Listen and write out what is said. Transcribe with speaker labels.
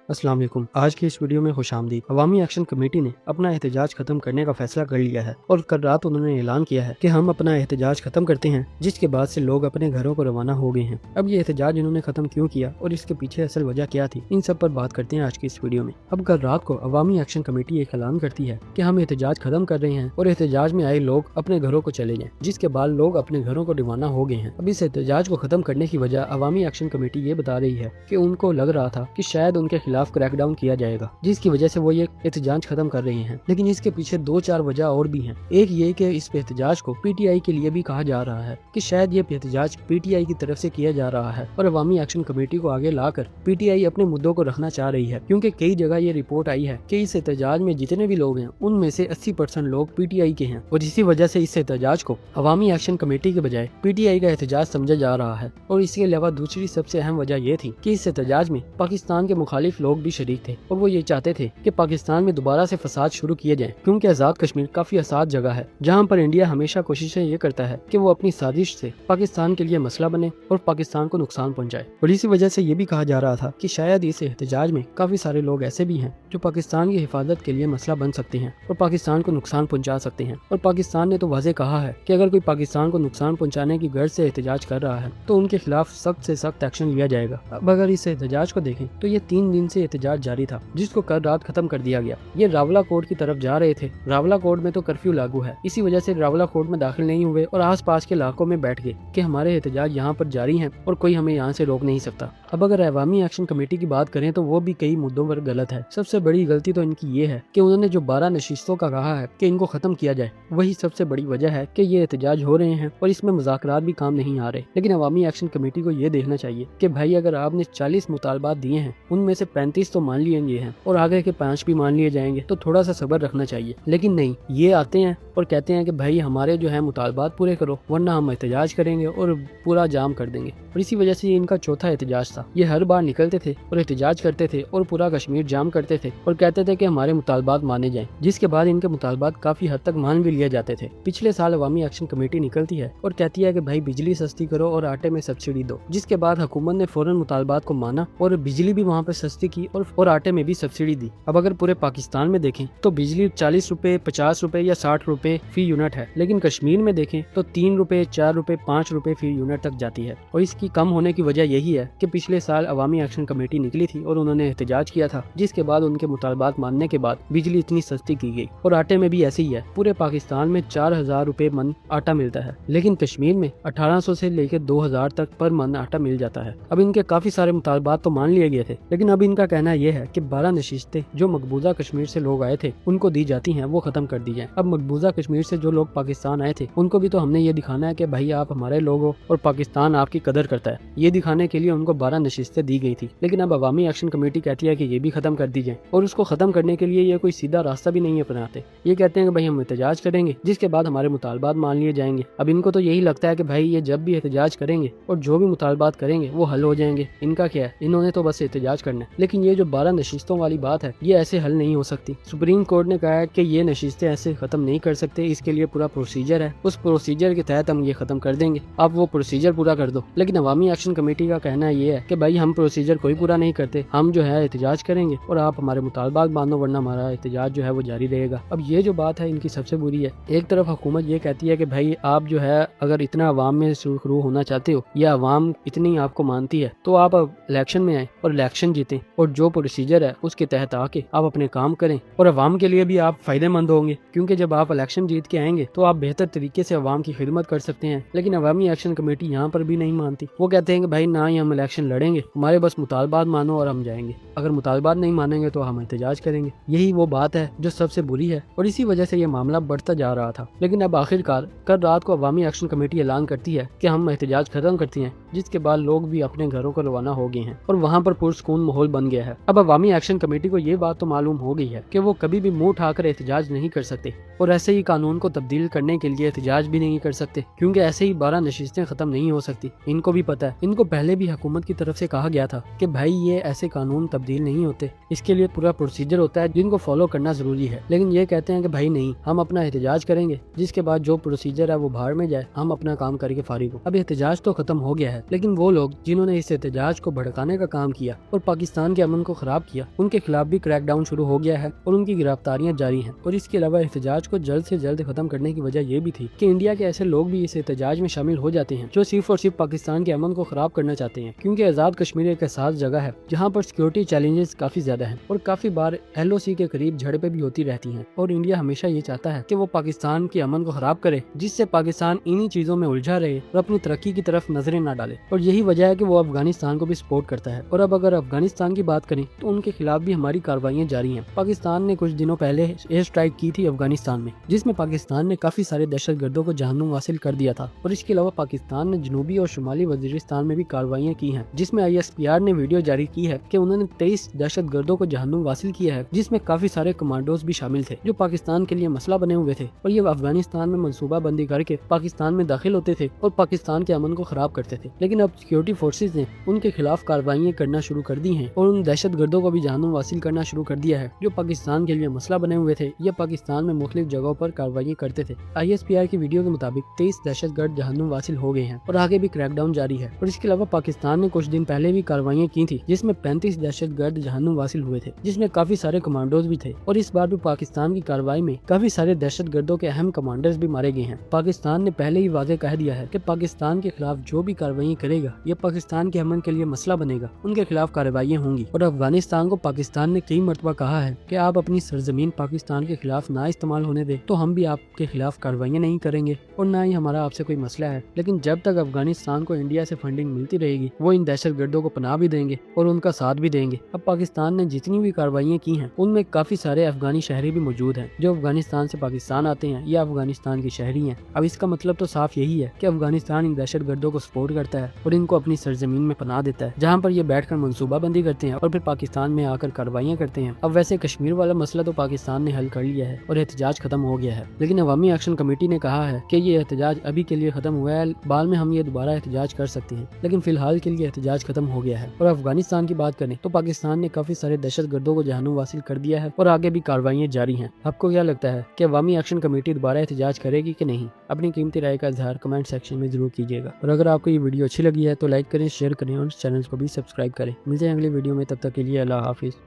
Speaker 1: अस्सलाम वालेकुम। आज की इस वीडियो में खुशामदीद। अवामी एक्शन कमेटी ने अपना एहतजाज खत्म करने का फैसला कर लिया है और कल रात उन्होंने ऐलान किया है कि हम अपना एहतजाज खत्म करते हैं, जिसके बाद से लोग अपने घरों को रवाना हो गए हैं। अब ये एहतजाज इन्होंने खत्म क्यों किया और इसके पीछे असल वजह क्या थी, इन सब पर बात करते हैं आज की इस वीडियो में। अब कल रात को अवामी एक्शन कमेटी एक ऐलान करती है कि हम एहतजाज खत्म कर रहे हैं और एहतजाज में आए लोग अपने घरों को चले जाएं, जिसके बाद लोग अपने घरों को रवाना हो गए हैं। अब इस एहतजाज को खत्म करने की वजह अवामी एक्शन कमेटी ये बता रही है कि उनको लग रहा था कि शायद उनके खिलाफ क्रैकडाउन किया जाएगा, जिसकी वजह से वो ये एहतजाज खत्म कर रहे हैं। लेकिन इसके पीछे 2-4 वजह और भी हैं। एक ये कि इस एहतजाज को पीटीआई के लिए भी कहा जा रहा है कि शायद ये एहतजाज पीटीआई की तरफ से किया जा रहा है और अवामी एक्शन कमेटी को आगे लाकर पीटीआई अपने मुद्दों को रखना चाह रही है, क्योंकि कई जगह ये रिपोर्ट आई है कि इस एहतजाज में जितने भी लोग हैं उनमें से 80% लोग पीटीआई के हैं और इसी वजह से इस एहतजाज को अवामी एक्शन कमेटी के बजाय पीटीआई का एहतजाज समझा जा रहा है। और इसके अलावा दूसरी सबसे अहम वजह ये थी कि इस एहतजाज में पाकिस्तान के मुखालिफ लोग भी शरीक थे और वो ये चाहते थे कि पाकिस्तान में दोबारा से फसाद शुरू किए जाएं, क्योंकि आज़ाद कश्मीर काफी आसाद जगह है जहां पर इंडिया हमेशा कोशिशें ये करता है कि वो अपनी साजिश से पाकिस्तान के लिए मसला बने और पाकिस्तान को नुकसान पहुंचाए। और इसी वजह से ये भी कहा जा रहा था कि शायद इस एहतजाज में काफी सारे लोग ऐसे भी हैं जो पाकिस्तान की हिफाजत के लिए मसला बन सकते हैं और पाकिस्तान को नुकसान पहुंचा सकते हैं। और पाकिस्तान ने तो वाज़ेह कहा है कि अगर कोई पाकिस्तान को नुकसान पहुंचाने की गर्ज से एहतजाज कर रहा है तो उनके खिलाफ सख्त से सख्त एक्शन लिया जाएगा। अब अगर इस एहतजाज को देखें तो ये 3 दिन से एहतजाज जारी था, जिसको कल रात खत्म कर दिया गया। ये रावला कोर्ट की तरफ जा रहे थे। रावला कोर्ट में तो कर्फ्यू लागू है, इसी वजह से रावला कोर्ट में दाखिल नहीं हुए और आसपास के इलाकों में बैठ गए कि हमारे एहतजाज यहाँ पर जारी हैं और कोई हमें यहाँ से रोक नहीं सकता। अब अगर अवामी एक्शन कमेटी की बात करें तो वो भी कई मुद्दों पर गलत है। सबसे बड़ी गलती तो इनकी ये है कि उन्होंने जो 12 नशिस्तों का कहा है कि इनको खत्म किया जाए, वही सबसे बड़ी वजह है कि ये एहतजाज हो रहे हैं और इसमें मुज़ाकरात भी काम नहीं आ रहे। लेकिन अवामी एक्शन कमेटी को ये देखना चाहिए कि भाई अगर आपने 40 मुतालबात दिए हैं उनमें से 35 तो मान लिए गए हैं और आगे के 5 भी मान लिए जाएंगे, तो थोड़ा सा सब्र रखना चाहिए। लेकिन नहीं, ये आते हैं और कहते हैं कि भाई हमारे जो है मुतालबात पूरे करो वरना हम एहतजाज करेंगे और पूरा जाम कर देंगे। और इसी वजह से ये इनका चौथा एहतजाज था। ये हर बार निकलते थे और एहतजाज करते थे और पूरा कश्मीर जाम करते थे और कहते थे कि हमारे मुतालबात माने जाएं, जिसके बाद इनके मुतालबात काफी हद तक मान भी लिए जाते थे। पिछले साल अवामी एक्शन कमेटी निकलती है और कहती है कि भाई बिजली सस्ती करो और आटे में सब्सिडी दो, जिसके बाद हुकूमत ने फौरन मुतालबात को माना और बिजली भी वहाँ पे सस्ती की और आटे में भी सब्सिडी दी। अब अगर पूरे पाकिस्तान में देखें तो बिजली 40 रुपए, 50 रुपए या 60 रुपए फी यूनिट है, लेकिन कश्मीर में देखें तो 3 रुपए, 4 रुपए, 5 रुपए फी यूनिट तक जाती है। और इसकी कम होने की वजह यही है कि पिछले साल अवामी एक्शन कमेटी निकली थी और उन्होंने एहतजाज किया था, जिसके बाद उनके मुतालबात मानने के बाद बिजली इतनी सस्ती की गई। और आटे में भी ऐसे ही है। पूरे पाकिस्तान में 4000 रुपए मन आटा मिलता है, लेकिन कश्मीर में 1800 से लेकर 2000 तक पर मन आटा मिल जाता है। अब इनके काफी सारे मुतालबात तो मान लिए गए थे, लेकिन अब इनका कहना यह है कि 12 नशिस्तें जो मकबूजा कश्मीर से लोग आए थे उनको दी जाती हैं, वो खत्म कर दी जाए। अब मकबूजा कश्मीर से जो लोग पाकिस्तान आए थे उनको भी तो हमने ये दिखाना है कि भाई आप हमारे लोग हो और पाकिस्तान आपकी कदर करता है। ये दिखाने के लिए उनको 12 नशिस्तें दी गई थी, लेकिन अब अवामी एक्शन कमेटी कहती है कि ये भी खत्म कर दी जाए। और उसको खत्म करने के लिए ये कोई सीधा रास्ता भी नहीं अपनाते। ये कहते हैं कि भाई हम एहतजाज करेंगे, जिसके बाद हमारे मुतालबात मान लिए जाएंगे। अब इनको तो यही लगता है कि भाई ये जब भी एहतजाज करेंगे और जो भी मुतालबात करेंगे वो हल हो जाएंगे। इनका क्या है, इन्होंने तो बस एहतजाज करना है। लेकिन ये जो 12 नशिस्तों वाली बात है ये ऐसे हल नहीं हो सकती। सुप्रीम कोर्ट ने कहा है कि ये नशिस्तें ऐसे खत्म नहीं कर सकते, इसके लिए पूरा प्रोसीजर है, उस प्रोसीजर के तहत हम ये खत्म कर देंगे, आप वो प्रोसीजर पूरा कर दो। लेकिन अवामी एक्शन कमेटी का कहना ये है कि भाई हम प्रोसीजर कोई पूरा नहीं करते, हम जो है एहतजाज करेंगे और आप हमारे मुतालबात मानो वरना हमारा एहतजाज जो है वो जारी रहेगा। अब ये जो बात है इनकी सबसे बुरी है। एक तरफ हुकूमत ये कहती है कि भाई आप जो है अगर इतना अवाम में सुरखरू होना चाहते हो या अवाम इतनी आपको मानती है तो आप इलेक्शन में आए और इलेक्शन जीतें और जो प्रोसीजर है उसके तहत आके आप अपने काम करें और अवाम के लिए भी आप फायदेमंद होंगे, क्योंकि जब आप इलेक्शन जीत के आएंगे तो आप बेहतर तरीके से अवाम की खिदमत कर सकते हैं। लेकिन अवामी एक्शन कमेटी यहाँ पर भी नहीं मानती। वो कहते हैं कि भाई ना ही हम इलेक्शन लड़ेंगे, हमारे बस मुतालबात मानो और हम जाएंगे, अगर मुतालबात नहीं मानेंगे तो हम एहतजाज करेंगे। यही वो बात है जो सबसे बुरी है और इसी वजह से ये मामला बढ़ता जा रहा था। लेकिन अब आखिरकार कल रात को अवामी एक्शन कमेटी ऐलान करती है कि हम एहतजाज खत्म करती हैं, जिसके बाद लोग भी अपने घरों को रवाना हो गए हैं और वहाँ पर पुरसकून माहौल बन गया है। अब अवामी एक्शन कमेटी को ये बात तो मालूम हो गई है कि वो कभी भी मुंह उठाकर एहतजाज नहीं कर सकते और ऐसे ही कानून को तब्दील करने के लिए एहतजाज भी नहीं कर सकते, क्योंकि ऐसे ही 12 नशिस्तें खत्म नहीं हो सकती। इनको भी पता है, इनको पहले भी हुकूमत की तरफ से कहा गया था कि भाई ये ऐसे कानून तब्दील नहीं होते, इसके लिए पूरा प्रोसीजर होता है जिनको फॉलो करना जरूरी है। लेकिन ये कहते हैं कि भाई नहीं, हम अपना एहतजाज करेंगे, जिसके बाद जो प्रोसीजर है वो बाहर में जाए, हम अपना काम करके फारिग हो। अब एहतजाज तो खत्म हो गया है, लेकिन वो लोग जिन्होंने इस एहतजाज को भड़काने का काम किया और पाकिस्तान पाकिस्तान के अमन को खराब किया, उनके खिलाफ भी क्रैक डाउन शुरू हो गया है और उनकी गिरफ्तारियां जारी हैं। और इसके अलावा एहतजाज को जल्द से जल्द खत्म करने की वजह यह भी थी कि इंडिया के ऐसे लोग भी इस एहतजाज में शामिल हो जाते हैं जो सिर्फ और सिर्फ पाकिस्तान के अमन को खराब करना चाहते हैं, क्योंकि आजाद कश्मीर एक एहसास जगह है जहाँ पर सिक्योरिटी चैलेंजेस काफी ज्यादा हैं और काफी बार LOC के करीब झड़पें भी होती रहती हैं। और इंडिया हमेशा ये चाहता है कि वो पाकिस्तान के अमन को खराब करे, जिससे पाकिस्तान इन्हीं चीजों में उलझा रहे और अपनी तरक्की की तरफ नजरें न डाले। और यही वजह है कि वो अफगानिस्तान को भी सपोर्ट करता है। और अब अगर अफगानिस्तान की बात करें तो उनके खिलाफ भी हमारी कार्रवाइयां जारी हैं। पाकिस्तान ने कुछ दिनों पहले एयर स्ट्राइक की थी अफगानिस्तान में, जिसमें पाकिस्तान ने काफी सारे दहशतगर्दों को जहन्नुम हासिल कर दिया था। और इसके अलावा पाकिस्तान ने जनूबी और शुमाली वजीरिस्तान में भी कार्रवाइयां की हैं, जिसमें ISPR ने वीडियो जारी की है कि उन्होंने 23 दहशतगर्दों को जहन्नुम हासिल किया है, जिसमें काफी सारे कमांडोज भी शामिल थे जो पाकिस्तान के लिए मसला बने हुए थे। और ये अफगानिस्तान में मनसूबा बंदी करके पाकिस्तान में दाखिल होते थे और पाकिस्तान के अमन को खराब करते थे। लेकिन अब सिक्योरिटी फोर्सेज ने उनके खिलाफ कार्रवाइयां करना शुरू कर दी हैं और उन दहशतगर्दों को भी जहन्नुम हासिल करना शुरू कर दिया है जो पाकिस्तान के लिए मसला बने हुए थे या पाकिस्तान में मुख्तलिफ जगहों पर कार्रवाइयां करते थे। ISPR की वीडियो के मुताबिक 23 दहशतगर्द जहन्नुम हासिल हो गए हैं और आगे भी क्रैकडाउन जारी है। और इसके अलावा पाकिस्तान ने कुछ दिन पहले भी कार्रवाइयां की थी, जिसमें 35 दहशतगर्द जहन्नुम हासिल हुए थे, जिसमें काफी सारे कमांडोज भी थे। और इस बार भी पाकिस्तान की कार्रवाई में काफी सारे दहशतगर्दों के अहम कमांडर्स भी मारे गए हैं। पाकिस्तान ने पहले ही वाज़ेह कह दिया है कि पाकिस्तान के खिलाफ जो भी कार्रवाई करेगा या पाकिस्तान के अमन के लिए मसला बनेगा, उनके खिलाफ कार्रवाइयां होंगी। और अफगानिस्तान को पाकिस्तान ने कई मरतबा कहा है कि आप अपनी सरजमीन पाकिस्तान के खिलाफ ना इस्तेमाल होने दें तो हम भी आपके खिलाफ कार्रवाइयां नहीं करेंगे और ना ही हमारा आपसे कोई मसला है। लेकिन जब तक अफगानिस्तान को इंडिया से फंडिंग मिलती रहेगी, वो इन दहशतगर्दों को पनाह भी देंगे और उनका साथ भी देंगे। अब पाकिस्तान ने जितनी भी कार्रवाइयां की हैं, उनमें काफी सारे अफगानी शहरी भी मौजूद हैं जो अफगानिस्तान से पाकिस्तान आते हैं या अफगानिस्तान के शहरी हैं। अब इसका मतलब तो साफ यही है कि अफगानिस्तान इन दहशतगर्दों को सपोर्ट करता है और इनको अपनी सरजमीन में पनाह देता है, जहाँ पर ये बैठकर मनसूबा बंदी करते हैं और फिर पाकिस्तान में आकर कार्रवाइयां करते हैं। अब वैसे कश्मीर वाला मसला तो पाकिस्तान ने हल कर लिया है और एहतजाज खत्म हो गया है, लेकिन अवामी एक्शन कमेटी ने कहा है कि ये एहतजाज अभी के लिए खत्म हुआ है, बाद में हम ये दोबारा एहतजाज कर सकते हैं, लेकिन फिलहाल के लिए एहतजाज खत्म हो गया है। और अफगानिस्तान की बात करें तो पाकिस्तान ने काफी सारे दहशतगर्दों को जहन्नुम हासिल कर दिया है और आगे भी कार्रवाइयां जारी हैं। आपको क्या लगता है कि अवामी एक्शन कमेटी दोबारा एहतजाज करेगी कि नहीं? अपनी कीमती राय का इजहार कमेंट सेक्शन में जरूर कीजिएगा। और अगर आपको ये वीडियो अच्छी लगी है तो लाइक करें, शेयर करें और चैनल को भी सब्सक्राइब करें। मिलते हैं अगली वीडियो में, तब तक के लिए अल्लाह हाफिज।